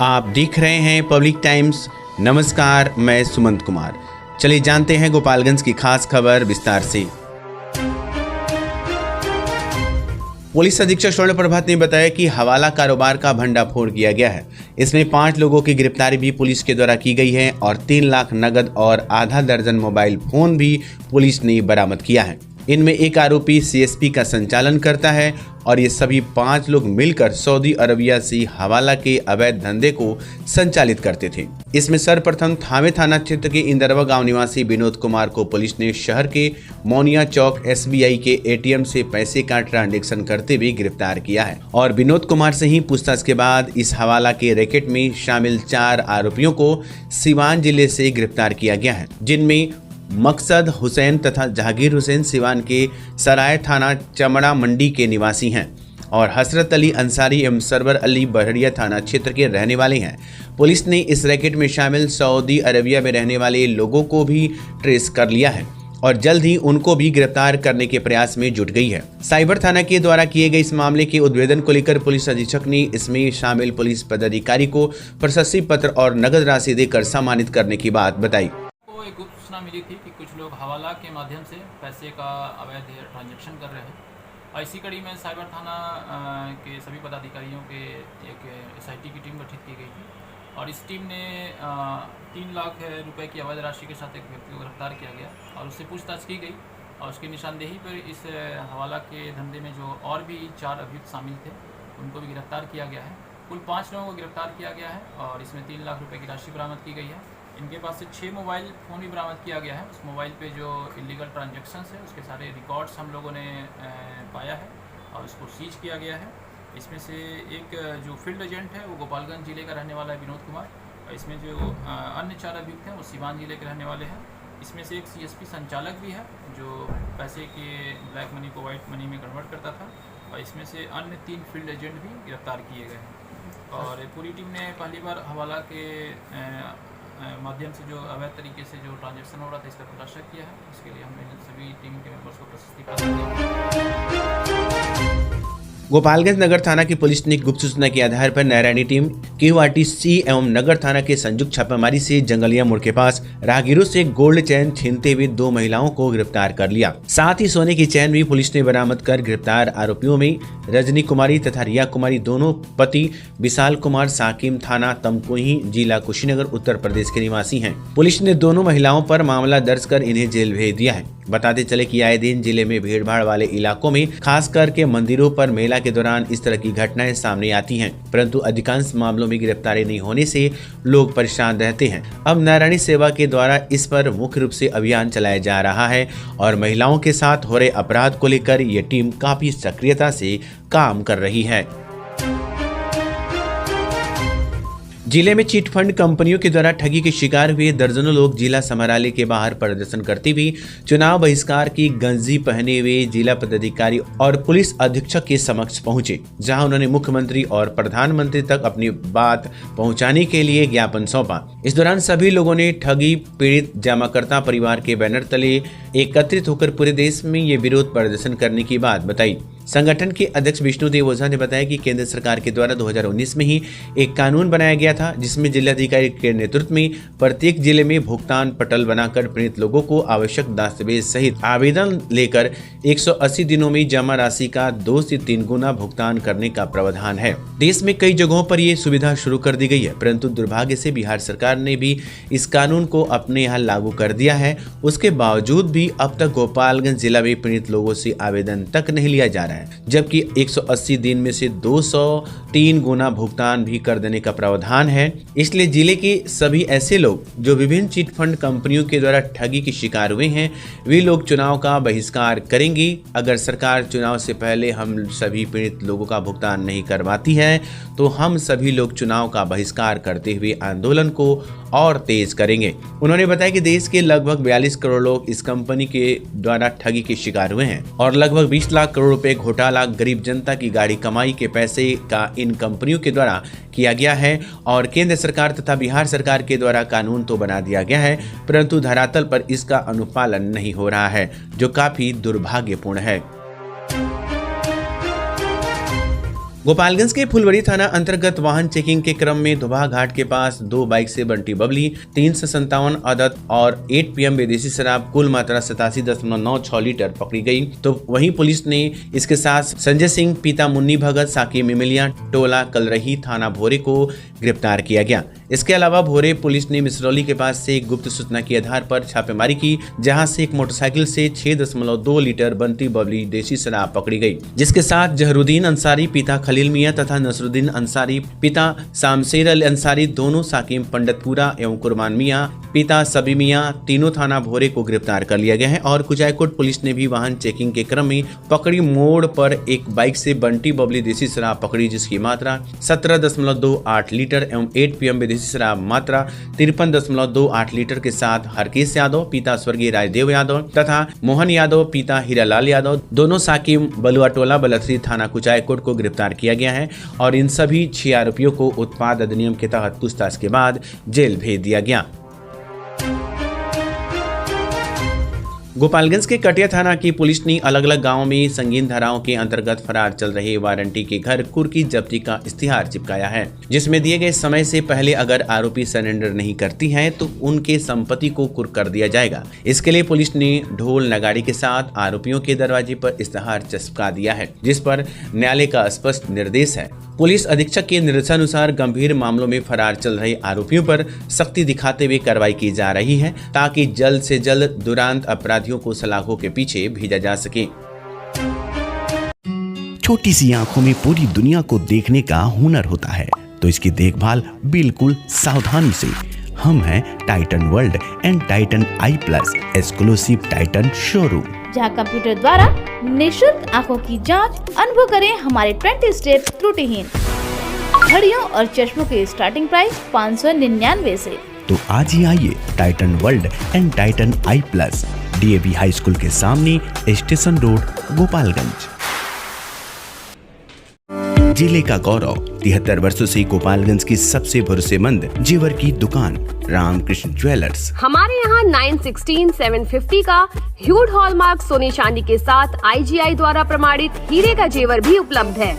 आप देख रहे हैं पब्लिक टाइम्स। नमस्कार, मैं सुमंत कुमार। चलिए जानते हैं गोपालगंज की खास खबर विस्तार से। पुलिस अधीक्षक स्वर्ण प्रभात ने बताया कि हवाला कारोबार का भंडाफोड़ किया गया है। इसमें 5 लोगों की गिरफ्तारी भी पुलिस के द्वारा की गई है और 3 लाख नगद और आधा दर्जन मोबाइल फोन भी पुलिस ने बरामद किया है। इनमें एक आरोपी सीएसपी का संचालन करता है और ये सभी 5 लोग मिलकर सऊदी अरबिया से हवाला के अवैध धंधे को संचालित करते थे। इसमें सर्वप्रथम थावे थाना क्षेत्र के इंदरवा गांव निवासी विनोद कुमार को पुलिस ने शहर के मोनिया चौक एसबीआई के एटीएम से पैसे का ट्रांजैक्शन करते हुए गिरफ्तार किया है और विनोद कुमार से ही पूछताछ के बाद इस हवाला के रैकेट में शामिल 4 आरोपियों को सीवान जिले से गिरफ्तार किया गया है, जिनमें मकसद हुसैन तथा जहांगीर हुसैन सिवान के सराय थाना चमड़ा मंडी के निवासी हैं और हसरत अली अंसारी एवं सरवर अली बहरिया थाना क्षेत्र के रहने वाले हैं। पुलिस ने इस रैकेट में शामिल सऊदी अरबिया में रहने वाले लोगों को भी ट्रेस कर लिया है और जल्द ही उनको भी गिरफ्तार करने के प्रयास में जुट गई है। साइबर थाना के द्वारा किए गए इस मामले के उद्भेदन को लेकर पुलिस अधीक्षक ने इसमें शामिल पुलिस पदाधिकारी को प्रशस्ति पत्र और नगद राशि देकर सम्मानित करने की बात बताई। एक गुप्त सूचना मिली थी कि कुछ लोग हवाला के माध्यम से पैसे का अवैध ट्रांजैक्शन कर रहे हैं और इसी कड़ी में साइबर थाना के सभी पदाधिकारियों के एक एसआईटी की टीम गठित की गई थी और इस टीम ने 3 लाख रुपए की अवैध राशि के साथ एक व्यक्ति को गिरफ्तार किया गया और उससे पूछताछ की गई और उसकी निशानदेही पर इस हवाला के धंधे में जो और भी 4 अभियुक्त शामिल थे उनको भी गिरफ्तार किया गया है। कुल 5 लोगों को गिरफ्तार किया गया है और इसमें 3 लाख रुपए की राशि बरामद की गई है। इनके पास से 6 मोबाइल फ़ोन भी बरामद किया गया है। उस मोबाइल पे जो इलीगल ट्रांजैक्शंस है उसके सारे रिकॉर्ड्स हम लोगों ने पाया है और उसको सीज किया गया है। इसमें से एक जो फील्ड एजेंट है वो गोपालगंज जिले का रहने वाला है विनोद कुमार और इसमें जो अन्य 4 अभियुक्त हैं वो सीवान जिले के रहने वाले हैं। इसमें से एक सीएसपी संचालक भी है जो पैसे के ब्लैक मनी को वाइट मनी में कन्वर्ट करता था और इसमें से अन्य 3 फील्ड एजेंट भी गिरफ्तार किए गए हैं और पूरी टीम ने पहली बार हवाला के माध्यम से जो अवैध तरीके से जो ट्रांजैक्शन हो रहा था इसका खुलासा किया है। इसके लिए हमने सभी टीम के मेंबर्स को प्रशस्ति प्रदान की। गोपालगंज नगर थाना की पुलिस ने गुप्त सूचना के आधार पर नारायणी टीम क्यूआरटीसी एवं नगर थाना के संयुक्त छापेमारी से जंगलिया मोड़ के पास राहगीरों से गोल्ड चैन छीनते हुए 2 महिलाओं को गिरफ्तार कर लिया। साथ ही सोने की चैन भी पुलिस ने बरामद कर गिरफ्तार आरोपियों में रजनी कुमारी तथा रिया कुमारी दोनों पति विशाल कुमार साकिम थाना तमकुही जिला कुशीनगर उत्तर प्रदेश के निवासी हैं। पुलिस ने दोनों महिलाओं पर मामला दर्ज कर इन्हें जेल भेज दिया है। बताते चले कि आए दिन जिले में भीड़ भाड़ वाले इलाकों में खास करके मंदिरों पर मेला के दौरान इस तरह की घटनाएं सामने आती हैं, परंतु अधिकांश मामलों में गिरफ्तारी नहीं होने से लोग परेशान रहते हैं। अब नारायणी सेवा के द्वारा इस पर मुख्य रूप से अभियान चलाया जा रहा है और महिलाओं के साथ हो रहे अपराध को लेकर ये टीम काफी सक्रियता से काम कर रही है। जिले में चिट फंड कंपनियों के द्वारा ठगी के शिकार हुए दर्जनों लोग जिला समाहरणालय के बाहर प्रदर्शन करते हुए चुनाव बहिष्कार की गंजी पहने हुए जिला पदाधिकारी और पुलिस अधीक्षक के समक्ष पहुंचे, जहां उन्होंने मुख्यमंत्री और प्रधानमंत्री तक अपनी बात पहुंचाने के लिए ज्ञापन सौंपा। इस दौरान सभी लोगों ने ठगी पीड़ित जमाकर्ता परिवार के बैनर तले एकत्रित होकर पूरे देश में ये विरोध प्रदर्शन करने की बात बताई। संगठन के अध्यक्ष विष्णुदेव ओझा ने बताया कि केंद्र सरकार के द्वारा 2019 में ही एक कानून बनाया गया था, जिसमें जिलाधिकारी के नेतृत्व में प्रत्येक जिले में भुगतान पटल बनाकर पीड़ित लोगों को आवश्यक दस्तावेज सहित आवेदन लेकर 180 दिनों में जमा राशि का 2 से 3 गुना भुगतान करने का प्रावधान है। देश में कई जगहों पर ये सुविधा शुरू कर दी गई है, परंतु दुर्भाग्य से बिहार सरकार ने भी इस कानून को अपने यहाँ लागू कर दिया है। उसके बावजूद भी अब तक गोपालगंज जिला में पीड़ित लोगों से आवेदन तक नहीं लिया जा रहा है, जबकि 180 दिन में से 203 गुना भुगतान भी कर देने का प्रावधान है। इसलिए जिले के सभी ऐसे लोग जो विभिन्न चिट फंड कंपनियों के द्वारा ठगी के शिकार हुए हैं, वे लोग चुनाव का बहिष्कार करेंगे। अगर सरकार चुनाव से पहले हम सभी पीड़ित लोगों का भुगतान नहीं करवाती है तो हम सभी लोग चुनाव का बहिष्कार करते हुए आंदोलन को और तेज करेंगे। उन्होंने बताया कि देश के लगभग 42 करोड़ लोग इस कंपनी के द्वारा ठगी के शिकार हुए हैं और लगभग 20 लाख करोड़ रुपए घोटाला गरीब जनता की गाड़ी कमाई के पैसे का इन कंपनियों के द्वारा किया गया है और केंद्र सरकार तथा बिहार सरकार के द्वारा कानून तो बना दिया गया है, परंतु धरातल पर इसका अनुपालन नहीं हो रहा है, जो काफी दुर्भाग्यपूर्ण है। गोपालगंज के फुलवरी थाना अंतर्गत वाहन चेकिंग के क्रम में धोबा घाट के पास 2 बाइक से बंटी बबली 357 अदद और 8 PM विदेशी शराब कुल मात्रा 87.96 लीटर पकड़ी गई। तो वहीं पुलिस ने इसके साथ संजय सिंह पिता मुन्नी भगत साकी मिमिलिया टोला कलरही थाना भोरे को गिरफ्तार किया गया। इसके अलावा भोरे पुलिस ने मिसरौली के पास से एक गुप्त सूचना के आधार पर छापेमारी की, जहां से एक मोटरसाइकिल से 6.2 लीटर बंटी बबली देसी शराब पकड़ी गई, जिसके साथ जहरुद्दीन अंसारी पिता खलील मियां तथा नसरुद्दीन अंसारी पिता शामशेर अल अंसारी दोनों साकिम पंडितपुरा एवं कुरबान मियां पिता सबी मियां तीनों थाना भोरे को गिरफ्तार कर लिया गया है। और कुचायकोट पुलिस ने भी वाहन चेकिंग के क्रम में पकड़ी मोड़ पर एक बाइक से बंटी बबली देसी शराब पकड़ी, जिसकी मात्रा 17.28 लीटर एवं 8 PM विदेशी शराब मात्रा 53.28 लीटर के साथ हरकेश यादव पिता स्वर्गीय राजदेव यादव तथा मोहन यादव पिता हीरालाल यादव दोनों साकिम बलुआटोला बलथरी थाना कुचायकोट को गिरफ्तार किया गया है। और इन सभी 6 आरोपियों को उत्पाद अधिनियम के तहत पूछताछ के बाद जेल भेज दिया गया। गोपालगंज के कटिया थाना की पुलिस ने अलग अलग गांवों में संगीन धाराओं के अंतर्गत फरार चल रहे वारंटी के घर कुर्की जब्ती का इश्तिहार चिपकाया है, जिसमें दिए गए समय से पहले अगर आरोपी सरेंडर नहीं करती हैं तो उनके संपत्ति को कुर्क कर दिया जाएगा। इसके लिए पुलिस ने ढोल नगाड़ी के साथ आरोपियों के दरवाजे पर इश्तिहार चिपका दिया है, जिस पर न्यायालय का स्पष्ट निर्देश है। पुलिस अधीक्षक के निर्देशानुसार गंभीर मामलों में फरार चल रहे आरोपियों पर सख्ती दिखाते हुए कार्रवाई की जा रही है, ताकि जल्द से जल्द दुरांत अपराधियों को सलाखों के पीछे भेजा जा सके। छोटी सी आंखों में पूरी दुनिया को देखने का हुनर होता है, तो इसकी देखभाल बिल्कुल सावधानी से। हम हैं Titan world and Titan I plus exclusive Titan showroom, जहां कंप्यूटर द्वारा निशुल्क आंखों की जांच अनुभव करें हमारे 20 स्टेप त्रुटिहीन घड़ियों और चश्मों के स्टार्टिंग प्राइस 599 से। तो आज ही आइए Titan world and Titan I plus, DAV high school के सामने, स्टेशन रोड, गोपालगंज। जिले का गौरव 73 वर्षों से गोपालगंज की सबसे भरोसेमंद जेवर की दुकान रामकृष्ण ज्वेलर्स। हमारे यहाँ 916 750 का ह्यूड हॉलमार्क सोने चांदी के साथ IGI द्वारा प्रमाणित हीरे का जेवर भी उपलब्ध है।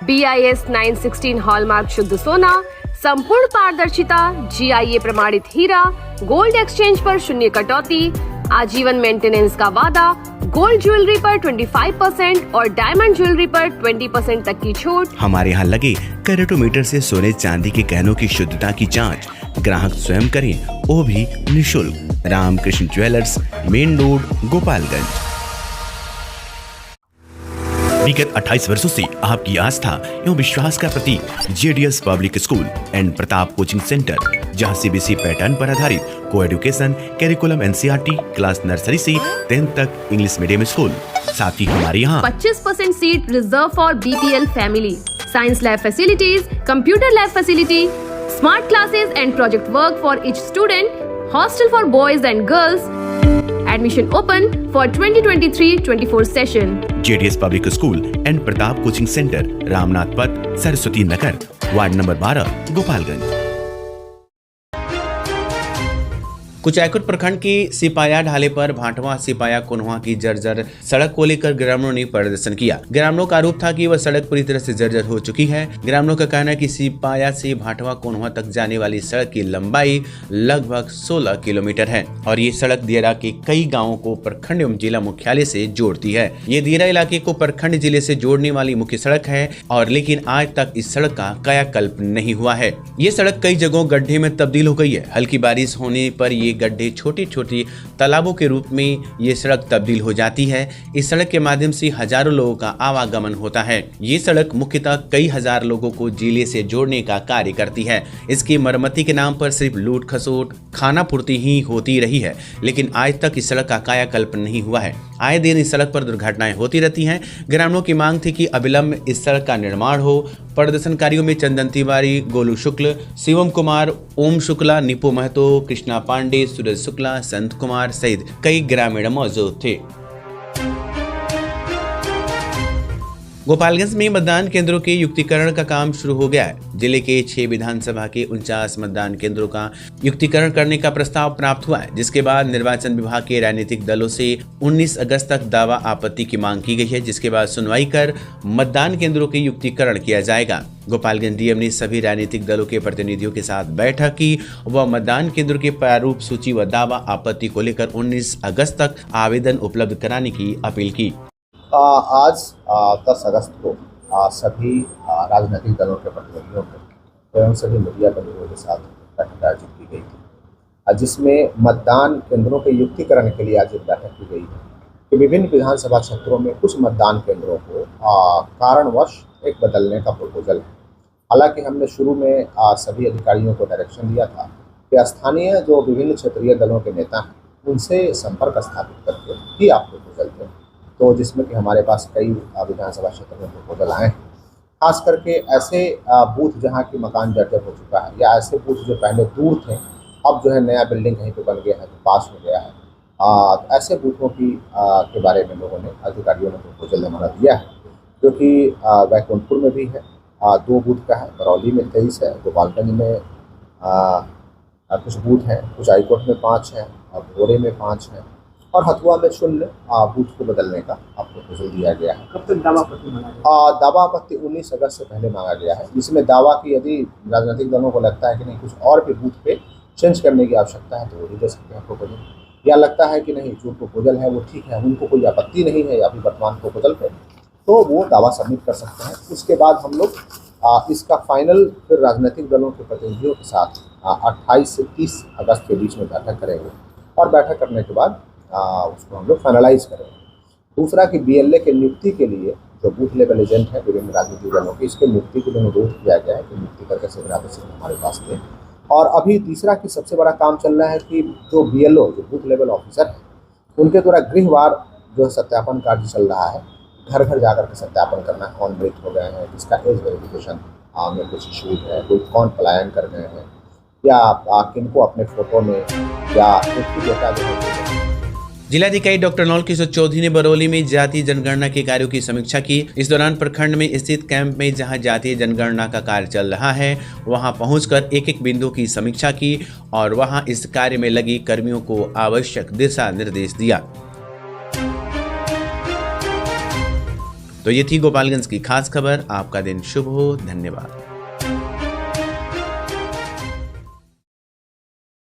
BIS 916 हॉलमार्क शुद्ध सोना, संपूर्ण पारदर्शिता, GIA प्रमाणित हीरा, गोल्ड एक्सचेंज पर शून्य कटौती, आजीवन मेंटेनेंस का वादा, गोल्ड ज्वेलरी पर 25% और डायमंड ज्वेलरी पर 20% तक की छूट। हमारे यहाँ लगे कैरेटोमीटर से सोने चांदी के गहनों की शुद्धता की जांच ग्राहक स्वयं करें, वो भी निःशुल्क। Ramkrishna jewellers, main road, Gopalganj. विगत 28 वर्षों से आपकी आस्था एवं विश्वास का प्रतीक JDS public school and Pratap coaching centre, जहां CBSE पैटर्न पर आधारित coeducation curriculum NCERT class nursery से 10th तक इंग्लिश मीडियम स्कूल। साथ ही हमारे यहाँ 25% seat reserve for BPL family, science lab facilities, computer lab facility, smart classes and project work for each student, hostel for boys and girls. Admission open for 2023-24 session. JDS public school and Pratap coaching centre, Ramnath पथ, Saraswati Nagar, ward number 12, Gopalganj. Kuchaikot प्रखंड की सिपाया ढाले पर भाटवा सिपाया कोन्हवा की जर्जर सड़क को लेकर ग्रामीणों ने प्रदर्शन किया। ग्रामीणों का आरोप था कि वह सड़क पूरी तरह से जर्जर हो चुकी है। ग्रामीणों का कहना है कि सिपाया से भाटवा कोन्हवा तक जाने वाली सड़क की लंबाई लगभग 16 किलोमीटर है और ये सड़क दियरा के कई गाँवों को प्रखंड एवं जिला मुख्यालय से जोड़ती है। ये दियरा इलाके को प्रखंड जिले से जोड़ने वाली मुख्य सड़क है और लेकिन आज तक इस सड़क का कायाकल्प नहीं हुआ है। ये सड़क कई जगहों गड्ढे में तब्दील हो गई है। हल्की बारिश होने पर ये गड्ढे छोटी छोटी तालाबों के रूप में ये सड़क तब्दील हो जाती है। इस सड़क के माध्यम से हजारों लोगों का आवागमन होता है। ये सड़क मुख्यतः कई हजार लोगों को जिले से जोड़ने का कार्य करती है। इसकी मरम्मती के नाम पर सिर्फ लूट खसोट खाना पूर्ति ही होती रही है, लेकिन आज तक इस सड़क का कायाकल्प नहीं हुआ है। आए दिन इस सड़क पर दुर्घटनाएं होती रहती हैं। ग्रामीणों की मांग थी कि अविलंब इस सड़क का निर्माण हो। प्रदर्शनकारियों में चंदन तिवारी, गोलू शुक्ल, शिवम कुमार, ओम शुक्ला, निपो महतो, कृष्णा पांडे, सूरज शुक्ला, संत कुमार सहित कई ग्रामीण मौजूद थे। गोपालगंज में मतदान केंद्रों के युक्तिकरण का काम शुरू हो गया है। जिले के 6 विधानसभा के 49 मतदान केंद्रों का युक्तिकरण करने का प्रस्ताव प्राप्त हुआ है, जिसके बाद निर्वाचन विभाग के राजनीतिक दलों से 19 अगस्त तक दावा आपत्ति की मांग की गई है, जिसके बाद सुनवाई कर मतदान केंद्रों के युक्तिकरण किया जाएगा। गोपालगंज डीएम ने सभी राजनीतिक दलों के प्रतिनिधियों के साथ बैठक की व मतदान केंद्रों के प्रारूप सूची व दावा आपत्ति को लेकर 19 अगस्त तक आवेदन उपलब्ध कराने की अपील की। आज 10 अगस्त को सभी राजनीतिक दलों के प्रतिनिधियों को एवं सभी मीडिया कर्मियों के साथ बैठक आयोजित की गई थी, जिसमें मतदान केंद्रों के युक्तिकरण के लिए आज एक बैठक की गई है कि विभिन्न विधानसभा क्षेत्रों में कुछ मतदान केंद्रों को कारणवश एक बदलने का प्रपोजल है। हालांकि हमने शुरू में सभी अधिकारियों को डायरेक्शन दिया था कि स्थानीय जो विभिन्न क्षेत्रीय दलों के नेता हैं उनसे संपर्क स्थापित करके ही आप प्रपोजल दें, तो जिसमें कि हमारे पास कई विधानसभा क्षेत्र में प्रपोजल आए हैं। खास करके ऐसे बूथ जहां की मकान जर्जर हो चुका है या ऐसे बूथ जो पहले दूर थे, अब जो है नया बिल्डिंग कहीं पे बन गया है, तो पास हो गया है, ऐसे बूथों के बारे में लोगों ने अधिकारियों ने प्रपोजल हमारा दिया है, जो कि बैकुंठपुर में भी है, 2 बूथ का है, बरौली में 23 है, गोपालगंज में कुछ बूथ हैं, कुछ हाईकोर्ट में 5 हैं, भोरे में 5 हैं और हथुआ में 0 बूथ को बदलने का प्रपोजल दिया गया है। कब तक दावा आपत्ति मांगा गया? दावा आपत्ति 19 अगस्त से पहले मांगा गया है, जिसमें दावा की यदि राजनीतिक दलों को लगता है कि नहीं कुछ और भी बूथ पे चेंज करने की आवश्यकता है तो वो भी दे सकते हैं प्रपोजल, या लगता है कि नहीं जो प्रपोजल है वो ठीक है, उनको कोई आपत्ति नहीं है अभी वर्तमान प्रपोजल पे, तो वो दावा सबमिट कर सकते हैं। उसके बाद हम लोग इसका फाइनल फिर राजनीतिक दलों के प्रतिनिधियों के साथ 28 से 30 अगस्त के बीच में बैठक करेंगे और बैठक करने के बाद उसको हम लोग फाइनलाइज करेंगे। दूसरा कि बीएलए के नियुक्ति के लिए जो बूथ लेवल एजेंट है विभिन्न राजनीतिक दलों की, इसके नियुक्ति के लिए अनुरोध किया गया है कि नियुक्ति करके सभी आदेश हमारे पास दें। और अभी तीसरा कि सबसे बड़ा काम चल रहा है कि जो बीएलओ जो बूथ लेवल ऑफिसर है उनके द्वारा गृहवार जो सत्यापन कार्य चल रहा है, घर घर जाकर के सत्यापन करना, कौन मृत हो गए हैं, जिसका एज वेरिफिकेशन में कुछ इशूज है, कोई कौन पलायन कर गए हैं या किनको अपने फोटो में या व्यक्ति डेटा जो जिलाधिकारी डॉक्टर नौल किशोर चौधरी ने बरौली में जातीय जनगणना के कार्यों की समीक्षा की। इस दौरान प्रखंड में स्थित कैंप में जहां जातीय जनगणना का कार्य चल रहा है वहां पहुंचकर एक बिंदु की समीक्षा की और वहां इस कार्य में लगी कर्मियों को आवश्यक दिशा निर्देश दिया। तो ये थी गोपालगंज की खास खबर। आपका दिन शुभ हो। धन्यवाद।